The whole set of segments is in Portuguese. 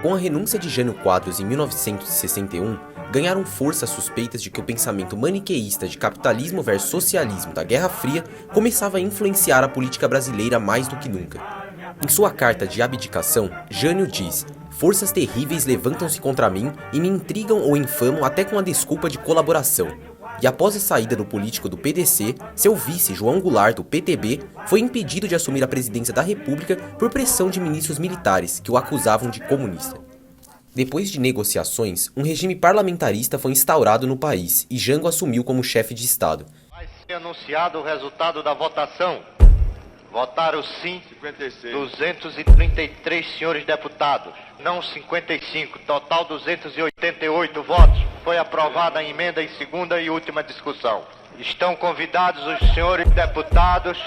Com a renúncia de Jânio Quadros em 1961, ganharam força as suspeitas de que o pensamento maniqueísta de capitalismo versus socialismo da Guerra Fria começava a influenciar a política brasileira mais do que nunca. Em sua carta de abdicação, Jânio diz: "Forças terríveis levantam-se contra mim e me intrigam ou infamam até com a desculpa de colaboração." E após a saída do político do PDC, seu vice, João Goulart, do PTB, foi impedido de assumir a presidência da República por pressão de ministros militares que o acusavam de comunista. Depois de negociações, um regime parlamentarista foi instaurado no país e Jango assumiu como chefe de Estado. Vai ser anunciado o resultado da votação. Votaram sim 233 senhores deputados, não 55, total 288 votos. Foi aprovada a emenda em segunda e última discussão. Estão convidados os senhores deputados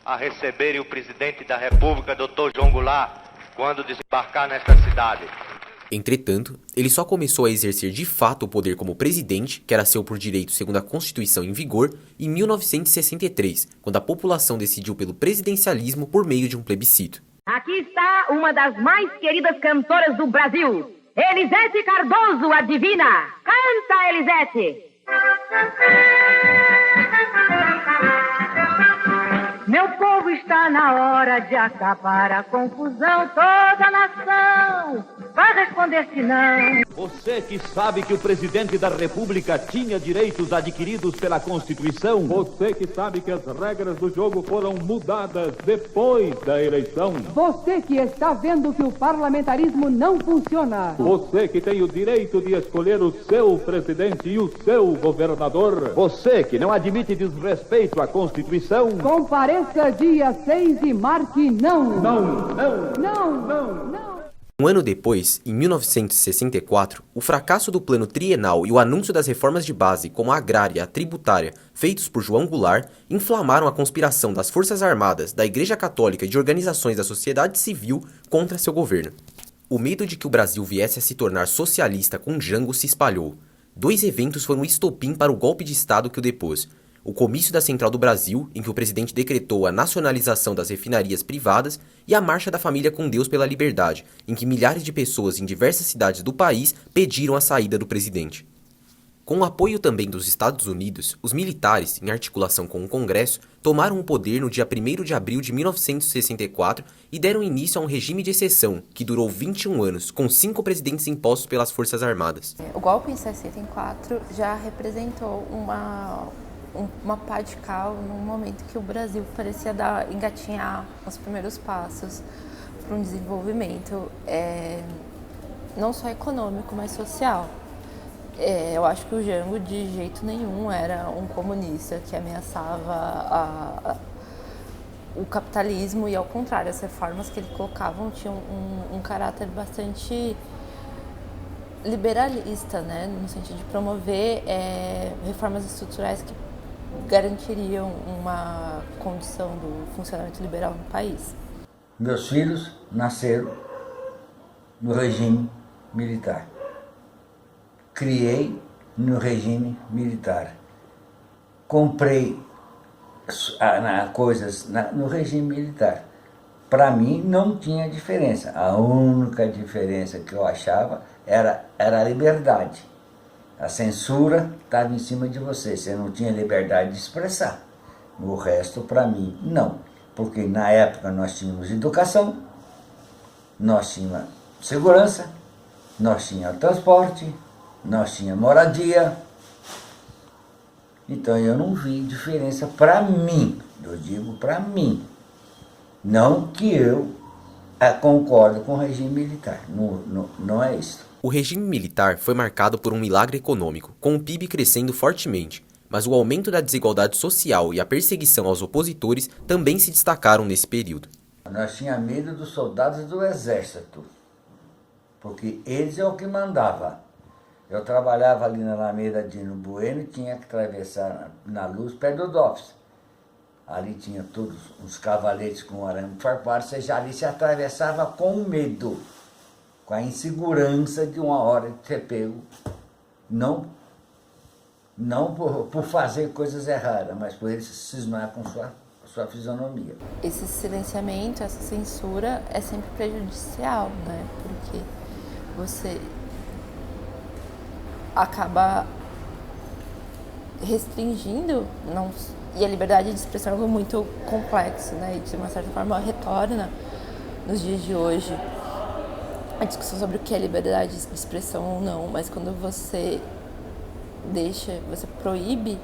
a receberem o presidente da República, Dr. João Goulart, quando desembarcar nesta cidade. Entretanto, ele só começou a exercer de fato o poder como presidente, que era seu por direito segundo a Constituição em vigor, em 1963, quando a população decidiu pelo presidencialismo por meio de um plebiscito. Aqui está uma das mais queridas cantoras do Brasil, Elisete Cardoso, a divina. Canta, Elisete! Meu povo, está na hora de acabar a confusão. Toda a nação vai responder se não. Você que sabe que o presidente da República tinha direitos adquiridos pela Constituição. Você que sabe que as regras do jogo foram mudadas depois da eleição. Você que está vendo que o parlamentarismo não funciona. Você que tem o direito de escolher o seu presidente e o seu governador. Você que não admite desrespeito à Constituição. Compareça dia 6 e marque não. Não. Um ano depois, em 1964, o fracasso do Plano Trienal e o anúncio das reformas de base, como a agrária e a tributária, feitos por João Goulart, inflamaram a conspiração das Forças Armadas, da Igreja Católica e de organizações da sociedade civil contra seu governo. O medo de que o Brasil viesse a se tornar socialista com Jango se espalhou. 2 eventos foram o estopim para o golpe de Estado que o depôs: o comício da Central do Brasil, em que o presidente decretou a nacionalização das refinarias privadas, e a Marcha da Família com Deus pela Liberdade, em que milhares de pessoas em diversas cidades do país pediram a saída do presidente. Com o apoio também dos Estados Unidos, os militares, em articulação com o Congresso, tomaram o poder no dia 1º de abril de 1964 e deram início a um regime de exceção, que durou 21 anos, com 5 presidentes impostos pelas Forças Armadas. O golpe em 64 já representou uma pá de cal num momento que o Brasil parecia engatinhar os primeiros passos para um desenvolvimento não só econômico, mas social. Eu acho que o Jango de jeito nenhum era um comunista que ameaçava o capitalismo, e ao contrário, as reformas que ele colocava tinham um caráter bastante liberalista, né? No sentido de promover reformas estruturais que garantiriam uma condição do funcionamento liberal no país. Meus filhos nasceram no regime militar. Criei no regime militar. Comprei coisas no regime militar. Para mim não tinha diferença. A única diferença que eu achava era a liberdade. A censura estava em cima de você, você não tinha liberdade de expressar. O resto, para mim, não. Porque na época nós tínhamos educação, nós tínhamos segurança, nós tínhamos transporte, nós tínhamos moradia. Então eu não vi diferença para mim, eu digo para mim. Não que eu concordo com o regime militar, não é isso. O regime militar foi marcado por um milagre econômico, com o PIB crescendo fortemente, mas o aumento da desigualdade social e a perseguição aos opositores também se destacaram nesse período. Nós tínhamos medo dos soldados do exército, porque eles é o que mandava. Eu trabalhava ali na Alameda Dino Bueno e tinha que atravessar na luz perto do DOPS. Ali tinha todos uns cavaletes com arame farpado, ali se atravessava com medo, com a insegurança de uma hora de ser pego, não por fazer coisas erradas, mas por ele se cismar com sua fisionomia. Esse silenciamento, essa censura é sempre prejudicial, né? Porque você acaba restringindo, e a liberdade de expressão é algo muito complexo, né? E de uma certa forma retorna nos dias de hoje a discussão sobre o que é liberdade de expressão ou não, mas quando você proíbe,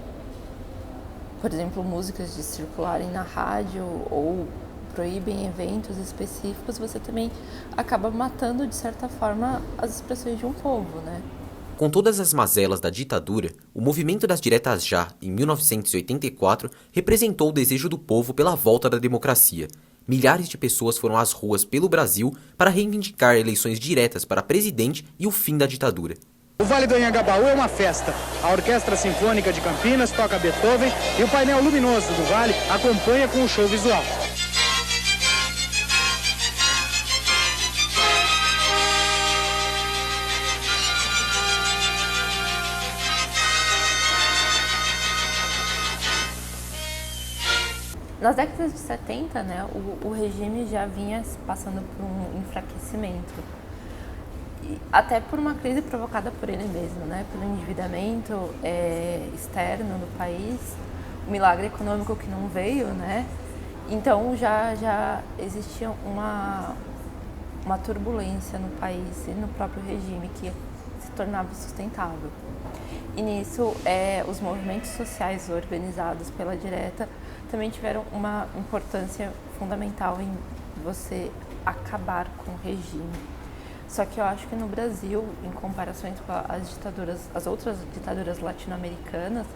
por exemplo, músicas de circularem na rádio ou proíbem eventos específicos, você também acaba matando, de certa forma, as expressões de um povo, né? Com todas as mazelas da ditadura, o movimento das diretas já, em 1984, representou o desejo do povo pela volta da democracia. Milhares de pessoas foram às ruas pelo Brasil para reivindicar eleições diretas para presidente e o fim da ditadura. O Vale do Anhangabaú é uma festa. A Orquestra Sinfônica de Campinas toca Beethoven e o painel luminoso do Vale acompanha com o show visual. Nas décadas de 70, né, o regime já vinha passando por um enfraquecimento, até por uma crise provocada por ele mesmo, né, pelo endividamento externo do país, o milagre econômico que não veio, né, então já existia uma turbulência no país e no próprio regime que se tornava sustentável. E nisso, os movimentos sociais organizados pela direta também tiveram uma importância fundamental em você acabar com o regime. Só que eu acho que no Brasil, em comparações com as outras ditaduras latino-americanas,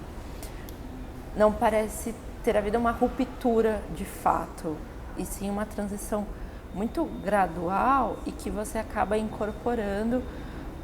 não parece ter havido uma ruptura de fato, e sim uma transição muito gradual e que você acaba incorporando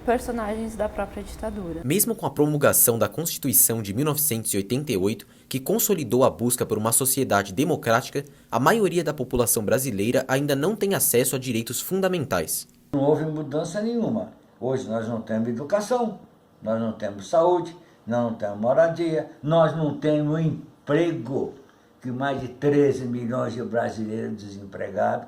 personagens da própria ditadura. Mesmo com a promulgação da Constituição de 1988, que consolidou a busca por uma sociedade democrática, a maioria da população brasileira ainda não tem acesso a direitos fundamentais. Não houve mudança nenhuma. Hoje nós não temos educação, nós não temos saúde, nós não temos moradia, nós não temos emprego, que mais de 13 milhões de brasileiros desempregados.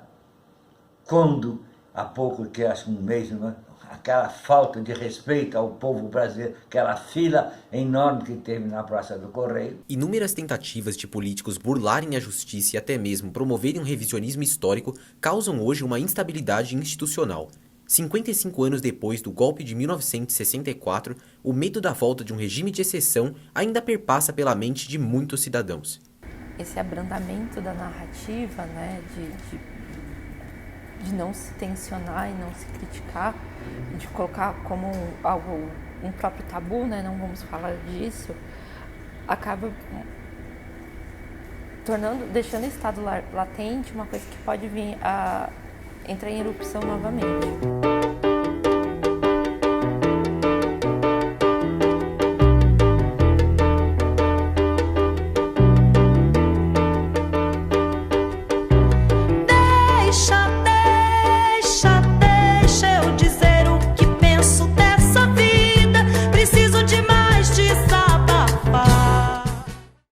Quando, há pouco, que acho que um mês, né? Aquela falta de respeito ao povo brasileiro, aquela fila enorme que teve na Praça do Correio. Inúmeras tentativas de políticos burlarem a justiça e até mesmo promoverem um revisionismo histórico causam hoje uma instabilidade institucional. 55 anos depois do golpe de 1964, o medo da volta de um regime de exceção ainda perpassa pela mente de muitos cidadãos. Esse abrandamento da narrativa, né, de não se tensionar e não se criticar, de colocar como um próprio tabu, né, não vamos falar disso, acaba deixando em estado latente uma coisa que pode vir a entrar em erupção novamente.